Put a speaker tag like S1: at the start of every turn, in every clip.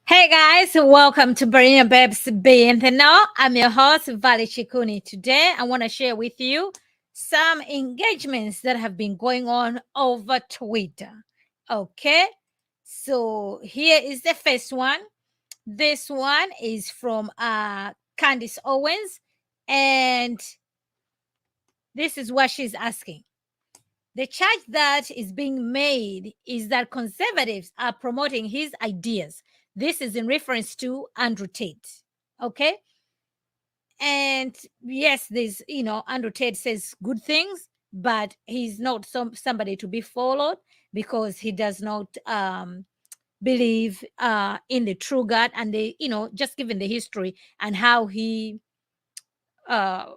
S1: Hey guys, welcome to Barina Babes Being the Know. I'm your host, Vali Chikuni. Today, I want to share with you some engagements that have been going on over Twitter. Okay, so here is the first one. This one is from Candace Owens, and this is what she's asking. The charge that is being made is that conservatives are promoting his ideas. This is in reference to Andrew Tate. Okay. And yes, there's, Andrew Tate says good things, but he's not somebody to be followed because he does not believe in the true God. And just given the history and how he has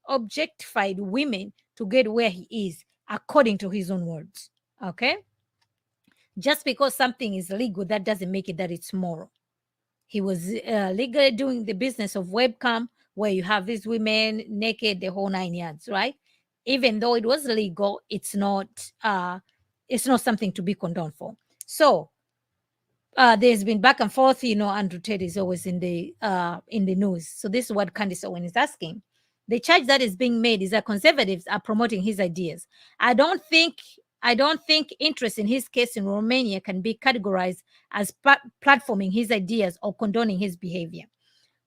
S1: objectified women to get where he is, according to his own words. Okay. Just because something is legal, that doesn't make it that it's moral. He was legally doing the business of webcam, where you have these women naked, the whole 9 yards, right? Even though it was legal, it's not something to be condoned for. So there's been back and forth. Andrew Tate is always in the news. So this is what Candace Owens is asking. The charge that is being made is that conservatives are promoting his ideas. I don't think interest in his case in Romania can be categorized as platforming his ideas or condoning his behavior,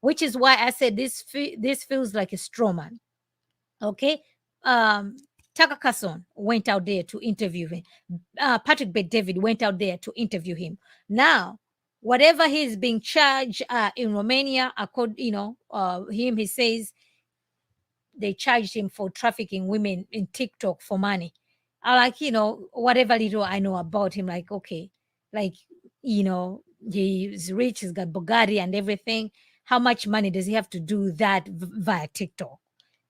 S1: which is why I said this feels like a straw man. Okay. Tucker Carlson went out there to interview him. Patrick Bet-David went out there to interview him. Now, whatever he's being charged in Romania, he says they charged him for trafficking women in TikTok for money. I like, whatever little I know about him, like, okay, like, he's rich, he's got Bugatti and everything. How much money does he have to do that via TikTok?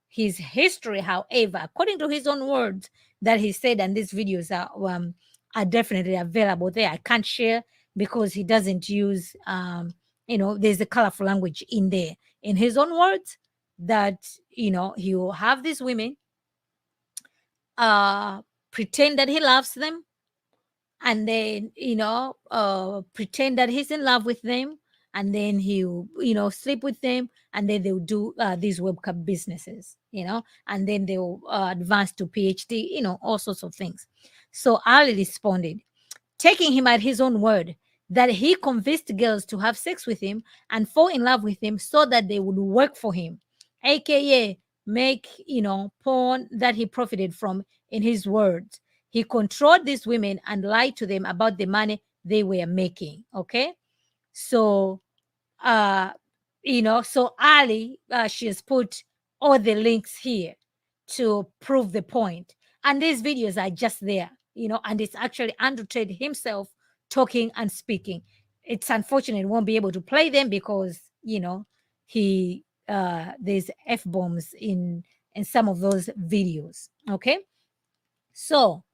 S1: His history, however, according to his own words that he said, and these videos are definitely available there. I can't share because he doesn't use, there's a colorful language in there. In his own words, that, he will have these women pretend that he loves them, and then, pretend that he's in love with them, and then he'll, sleep with them, and then they'll do these webcam businesses, and then they'll advance to PhD, all sorts of things. So Ali responded, taking him at his own word, that he convinced girls to have sex with him and fall in love with him so that they would work for him, aka make, porn that he profited from, in his words. He controlled these women and lied to them about the money they were making. Okay. So, so Ali, she has put all the links here to prove the point. And these videos are just there, and it's actually Andrew Tate himself talking and speaking. It's unfortunate we won't be able to play them because, he there's F-bombs in some of those videos. Okay. So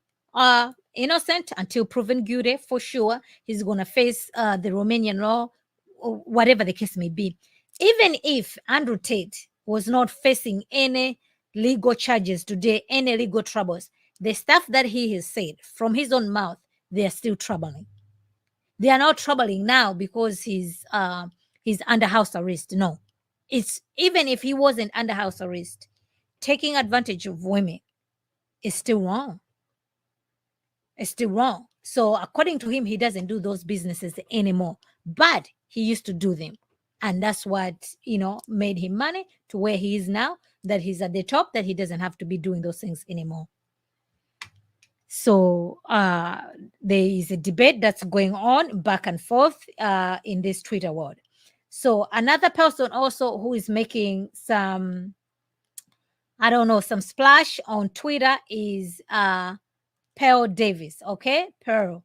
S1: innocent until proven guilty. For sure, he's going to face the Romanian law, or whatever the case may be. Even if Andrew Tate was not facing any legal charges today, any legal troubles, the stuff that he has said from his own mouth, they are still troubling. They are not troubling now because he's under house arrest. No, it's even if he wasn't under house arrest, taking advantage of women is still wrong. It's still wrong. So according to him, he doesn't do those businesses anymore, but he used to do them. And that's what, made him money to where he is now, that he's at the top, that he doesn't have to be doing those things anymore. So there is a debate that's going on back and forth in this Twitter world. So another person also who is making some, some splash on Twitter is Pearl Davis. Okay, Pearl,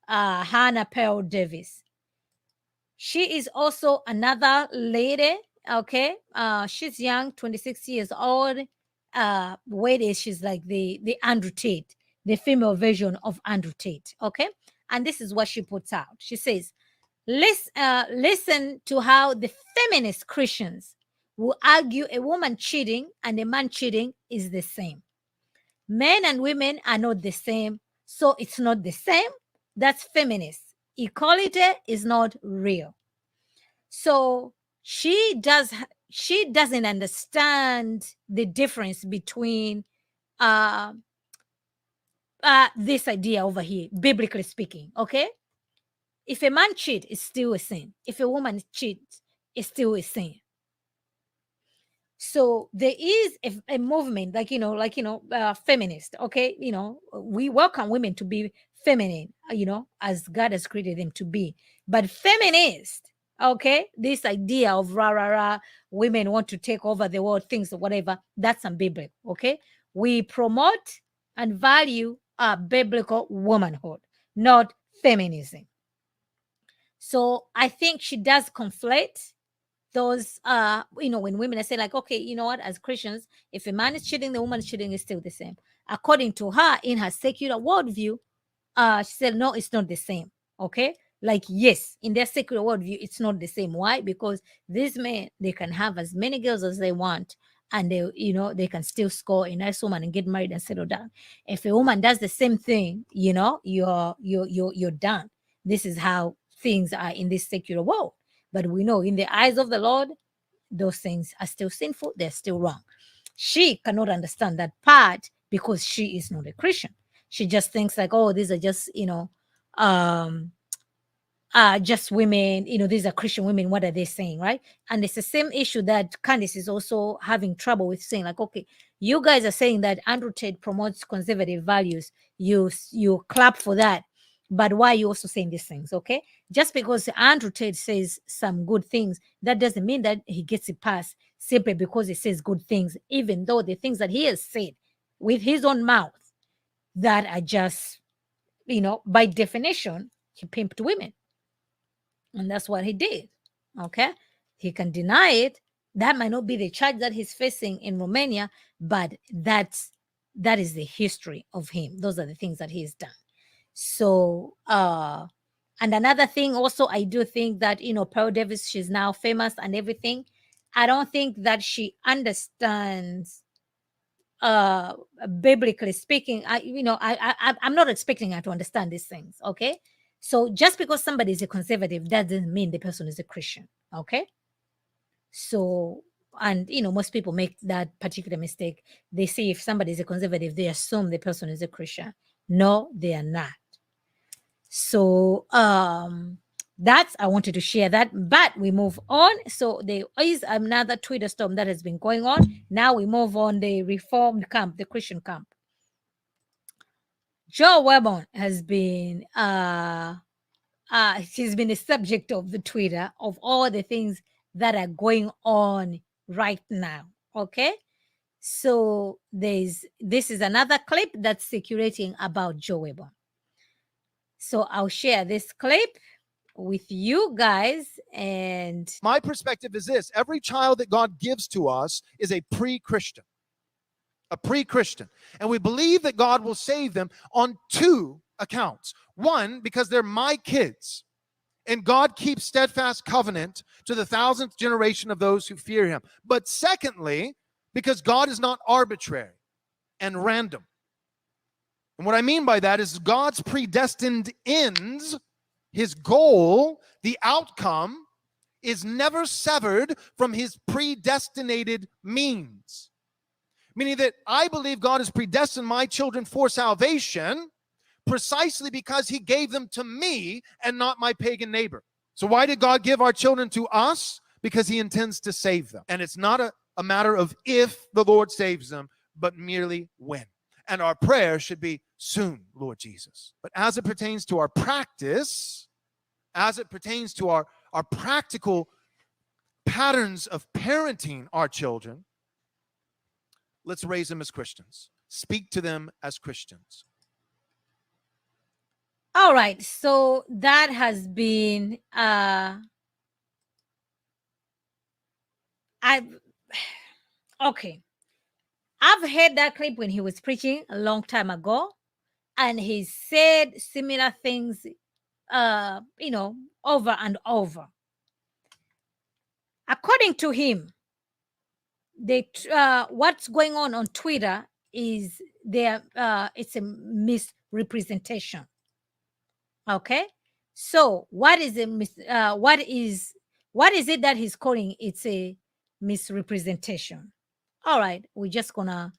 S1: Hannah Pearl Davis. She is also another lady. Okay, she's young, 26 years old. Weight is, she's like the Andrew Tate, the female version of Andrew Tate. Okay, and this is what she puts out. She says, listen to how the feminist Christians will argue a woman cheating and a man cheating is the same. Men and women are not the same, so it's not the same. That's feminist. Equality is not real. So she doesn't understand the difference between this idea over here, biblically speaking. Okay, if a man cheats, it's still a sin. If a woman cheats, it's still a sin. So there is a movement, feminist. Okay, we welcome women to be feminine, as God has created them to be. But feminist, okay, this idea of women want to take over the world, things or whatever, that's unbiblical. Okay, we promote and value biblical womanhood, not feminism. So I think she does conflate those, when women are saying like, okay, you know what, as Christians, if a man is cheating, the woman is cheating, is still the same. According to her, in her secular worldview, she said, no, it's not the same. Okay. Like, yes, in their secular worldview, it's not the same. Why? Because these men, they can have as many girls as they want, and they can still score a nice woman and get married and settle down. If a woman does the same thing, you're done. This is how things are in this secular world. But we know in the eyes of the Lord, those things are still sinful. They're still wrong. She cannot understand that part because she is not a Christian. She just thinks like, oh, these are just, just women, these are Christian women. What are they saying, right? And it's the same issue that Candace is also having trouble with, saying like, okay, you guys are saying that Andrew Tate promotes conservative values. You clap for that. But why are you also saying these things? Okay, just because Andrew Tate says some good things, that doesn't mean that he gets a pass simply because he says good things, even though the things that he has said with his own mouth that are just, by definition, he pimped women. And that's what he did. Okay, he can deny it. That might not be the charge that he's facing in Romania, but that is the history of him. Those are the things that he's done. So, and another thing also, I do think that, Pearl Davis, she's now famous and everything. I don't think that she understands, biblically speaking. I'm not expecting her to understand these things. Okay. So just because somebody is a conservative, that doesn't mean the person is a Christian. Okay. So, and most people make that particular mistake. They say if somebody is a conservative, they assume the person is a Christian. No, they are not. So that's, I wanted to share that, but we move on. So there is another Twitter storm that has been going on. Now we move on the Reformed camp, the Christian camp. Joe Webon has been he's been a subject of the Twitter of all the things that are going on right now. Okay, so this is another clip that's circulating about Joe Webon. So I'll share this clip with you guys. And
S2: my perspective is this: every child that God gives to us is a pre-Christian. a pre-Christian, and we believe that God will save them on two accounts. One, because they're my kids, and God keeps steadfast covenant to the 1,000th generation of those who fear him. But secondly, because God is not arbitrary and random. And what I mean by that is God's predestined ends, his goal, the outcome, is never severed from his predestinated means. Meaning that I believe God has predestined my children for salvation precisely because he gave them to me and not my pagan neighbor. So why did God give our children to us? Because he intends to save them. And it's not a matter of if the Lord saves them, but merely when. And our prayer should be soon, Lord Jesus. But as it pertains to our practice, as it pertains to our practical patterns of parenting our children, let's raise them as Christians. Speak to them as Christians.
S1: All right. So that has been okay. I've heard that clip when he was preaching a long time ago, and he said similar things over and over. According to him, what's going on Twitter is it's a misrepresentation. Okay, so what is it that he's calling it's a misrepresentation? All right, we're just gonna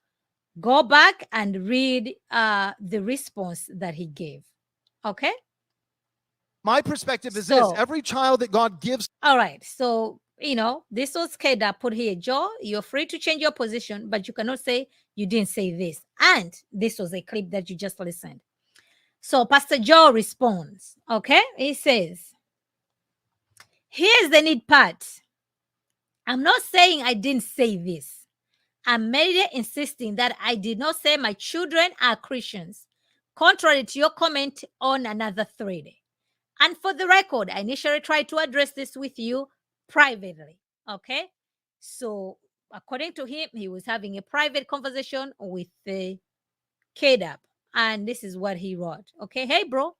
S1: go back and read the response that he gave. Okay.
S2: My perspective is this: every child that God gives.
S1: All right, so this was Keda put here. Joe, you're free to change your position, but you cannot say you didn't say this. And this was a clip that you just listened. So Pastor Joe responds, okay? He says, here's the neat part. I'm not saying I didn't say this. I'm merely insisting that I did not say my children are Christians, contrary to your comment on another thread. And for the record, I initially tried to address this with you privately, okay? So according to him, he was having a private conversation with the KDAP. And this is what he wrote. Okay, hey, bro,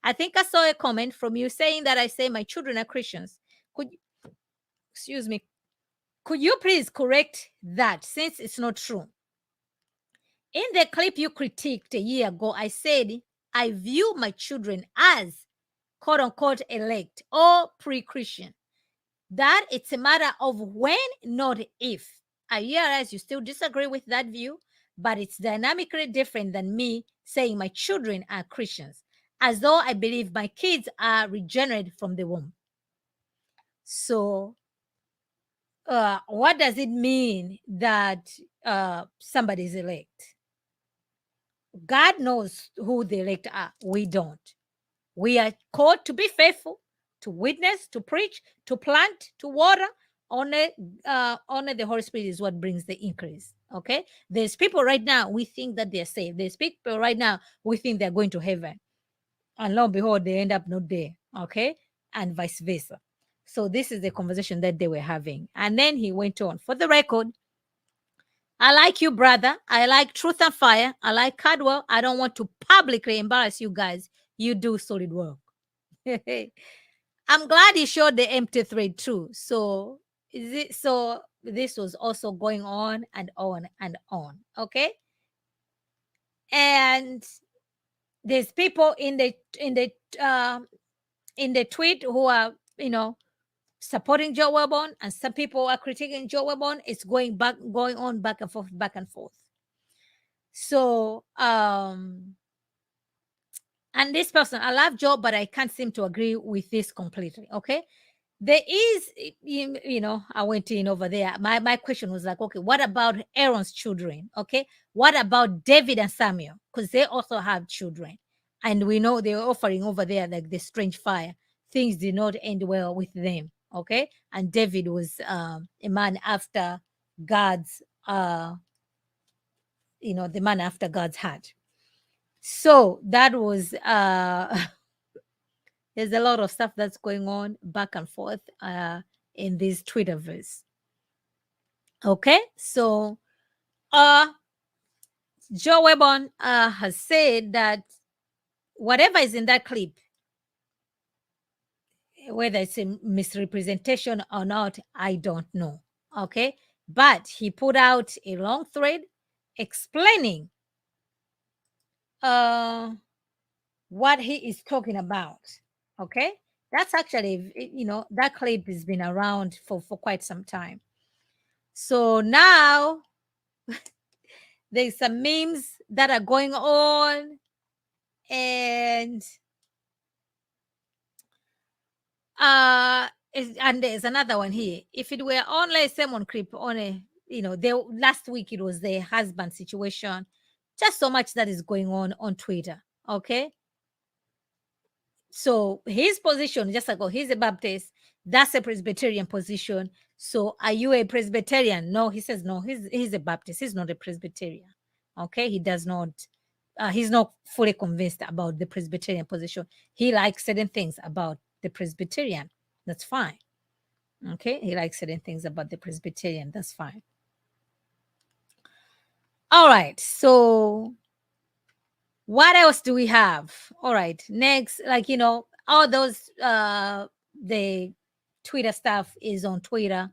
S1: I think I saw a comment from you saying that I say my children are Christians. Excuse me, could you please correct that since it's not true? In the clip you critiqued a year ago, I said I view my children as quote unquote elect or pre-Christian. That it's a matter of when, not if. I realize you still disagree with that view, but it's dynamically different than me saying my children are Christians, as though I believe my kids are regenerated from the womb. So what does it mean that somebody is elect? God knows who the elect are. We don't. We are called to be faithful, to witness, to preach, to plant, to water. Honor the Holy Spirit is what brings the increase. Okay, there's people right now we think that they're saved. There's people right now we think they're going to heaven, and lo and behold, they end up not there. Okay, and vice versa. So this is the conversation that they were having, and then he went on. For the record, I like you, brother. I like Truth and Fire. I like Cadwell. I don't want to publicly embarrass you guys. You do solid work. I'm glad he showed the empty thread too. So this was also going on and on and on. Okay. And there's people in the tweet who are supporting Joe Wellborn, and some people are critiquing Joe Wellborn. It's going on back and forth. So and this person, I love Joe, but I can't seem to agree with this completely. Okay. There is, I went in over there. My question was like, okay, what about Aaron's children? Okay. What about David and Samuel? Because they also have children. And we know they're offering over there like the strange fire. Things did not end well with them. Okay. And David was a man after God's, the man after God's heart. So that was there's a lot of stuff that's going on back and forth in this Twitterverse. Okay, so Joe Webon has said that whatever is in that clip, whether it's a misrepresentation or not, I don't know. Okay. But he put out a long thread explaining what he is talking about. Okay. That's actually, that clip has been around for quite some time. So now there's some memes that are going on, and and there's another one here. If it were only someone creep on a, last week it was the husband situation. Just so much that is going on Twitter. Okay. So his position, just like, oh, he's a Baptist, that's a Presbyterian position. So are you a Presbyterian? No, he says no, he's a Baptist. He's not a Presbyterian. Okay. He does not, he's not fully convinced about the Presbyterian position. He likes certain things about the Presbyterian. That's fine. Okay. He likes certain things about the Presbyterian. That's fine. All right. So what else do we have? All right. Next, all those, the Twitter stuff is on Twitter.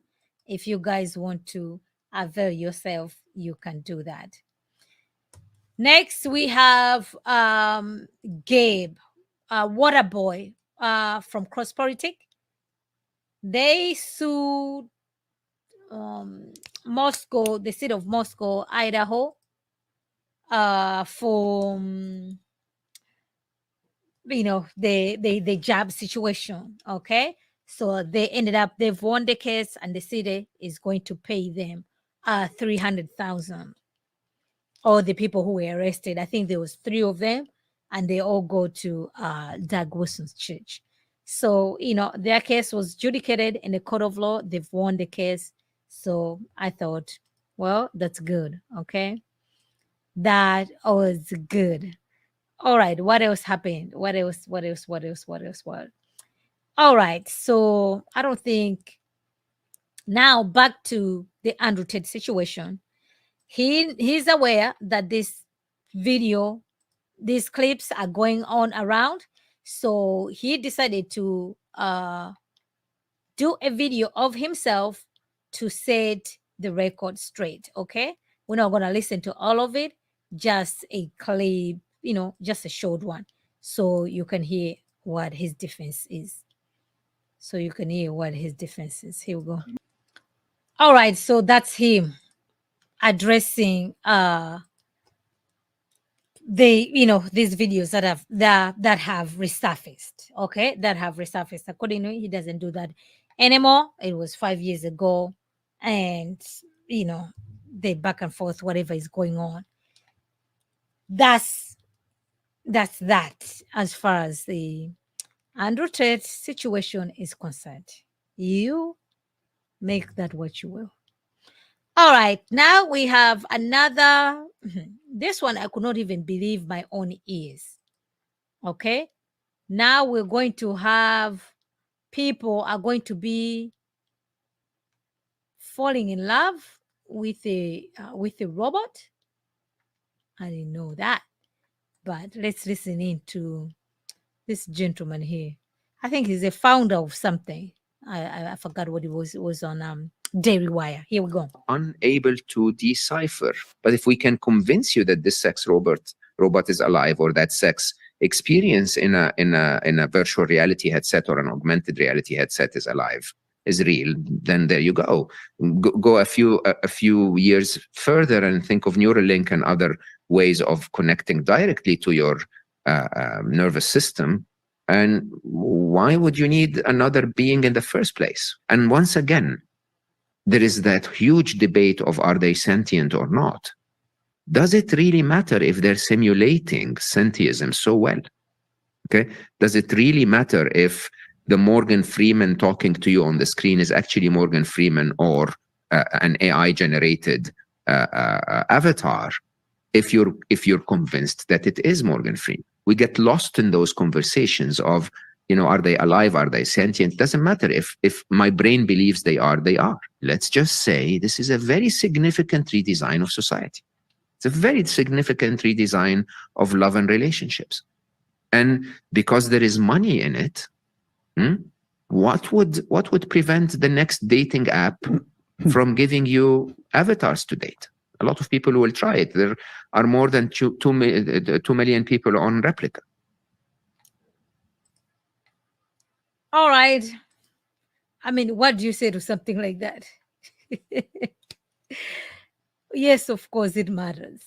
S1: If you guys want to avail yourself, you can do that. Next, we have Gabe, Waterboy, from Cross Politic. They sued Moscow, the city of Moscow, Idaho, for the job situation. Okay, so they've won the case, and the city is going to pay them $300,000. All the people who were arrested, I think there was 3 of them, and they all go to Doug Wilson's church. So their case was adjudicated in the court of law. They've won the case. So I thought, well, that's good. Okay, that was good. All right, what else happened? What else? All right, so I don't think, now back to the Andrew Tate situation. He's aware that this video, these clips are going on around, so he decided to do a video of himself to set the record straight. Okay, we're not going to listen to all of it, just a clip, just a short one, so you can hear what his defense is. Here we go. All right, so that's him addressing these videos that have resurfaced. Okay, that have resurfaced. According to him, he doesn't do that anymore. It was 5 years ago, and the back and forth, whatever is going on, that's that as far as the Andrew Tate situation is concerned. You make that what you will. All right, now we have another. This one I could not even believe my own ears. Okay, now we're going to have people are going to be falling in love with a robot. I didn't know that, but let's listen in to this gentleman here. I think he's a founder of something. I forgot what it was. It was on Daily Wire. Here we go.
S3: Unable to decipher. But if we can convince you that this sex robot is alive, or that sex experience in a virtual reality headset or an augmented reality headset is alive, is real, then there you go. Go a few years further and think of Neuralink and other ways of connecting directly to your nervous system. And why would you need another being in the first place? And once again, there is that huge debate of, are they sentient or not? Does it really matter if they're simulating sentientism so well? Okay. Does it really matter if the Morgan Freeman talking to you on the screen is actually Morgan Freeman or an AI generated avatar? If you're convinced that it is Morgan Freeman, we get lost in those conversations of, are they alive? Are they sentient? It doesn't matter if my brain believes they are, they are. Let's just say this is a very significant redesign of society. It's a very significant redesign of love and relationships. And because there is money in it, what would prevent the next dating app from giving you avatars to date? A lot of people will try it. There are more than 2 million people on Replica.
S1: All right. I mean, what do you say to something like that? Yes, of course it matters.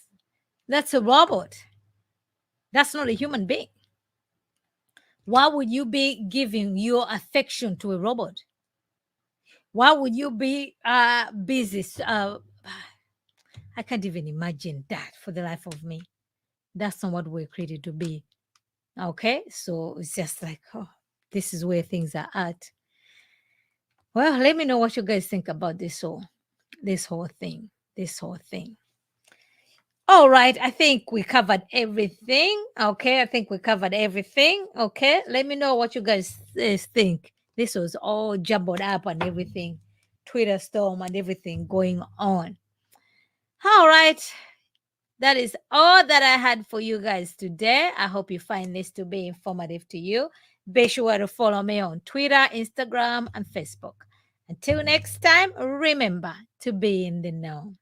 S1: That's a robot. That's not a human being. Why would you be giving your affection to a robot? Why would you be busy? I can't even imagine that for the life of me. That's not what we're created to be. Okay, so it's just like, oh, this is where things are at. Well, let me know what you guys think about this whole thing. All right, I think we covered everything. Okay, I think we covered everything. Okay, let me know what you guys think. This was all jumbled up and everything, Twitter storm and everything going on. All right, that is all that I had for you guys today. I hope you find this to be informative to you. Be sure to follow me on Twitter, Instagram, and Facebook. Until next time, remember to be in the know.